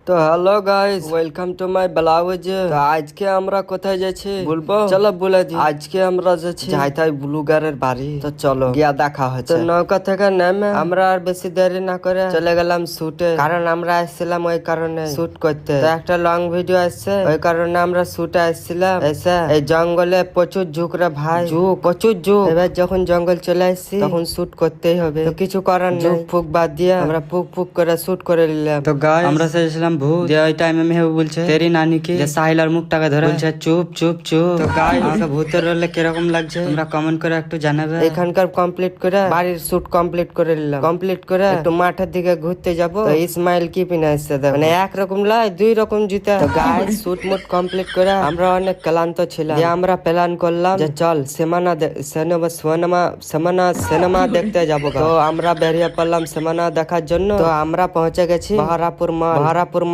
তো hello guys, welcome to my blog. তো আজকে আমরা কোথায় যাচ্ছি বলবো? চলো বলে দিই। আজকে আমরা যাচ্ছি যাইতাই ব্লগারের বাড়ি। তো চলো গিয়া দেখা হচ্ছে। তো নৌকা থেকে নেমে আমরা আর বেশি দেরি না করে চলে গেলাম শুটে, কারণ আমরা আসছিলাম ওই কারণে শুট করতে। তো একটা লং ভিডিও আসছে, ওই কারণে আমরা শুটে আসছিলাম। এসে এই জঙ্গলে প্রচুর ঝুঁক রে ভাই, ঝুঁক প্রচুর ঝুঁক। এবার যখন জঙ্গল চলে আসছি তখন শুট করতেই হবে, তো কিছু করার নেই। ঝুঁক ফুক বাদ দিয়ে আমরা পুক পুক করে শুট করে নিলাম। তো গাইস আমরা সেজেছিলাম ভূত। যে ওই টাইমে মেহবুব বলছে তেরি নানি কি, যে সাহিলার মুখটাকে ধরে বলছে চুপ চুপ চুপ। তো গাইস আমাকে ভূতের রোলে কিরকম লাগছে তোমরা কমেন্ট করে একটু জানাবে। এখানকার কমপ্লিট করে বাড়ির শুট কমপ্লিট করে নিলাম। কমপ্লিট করে একটু মাঠের দিকে ঘুরতে যাব। তো ইসমাইল কি পিনে আসছে দেখো, মানে একরকম লাই দুই রকম জুতা। তো গাইস শুট মুট কমপ্লিট করে আমরা অনেক ক্লান্ত ছিলাম, যে আমরা প্ল্যান করলাম যে চল সিনেমা দেখতে যাব। তো আমরা বেরিয়ে পড়লাম সিনেমা দেখার জন্য। তো আমরা পৌঁছে গেছি বাহারাপুর মল।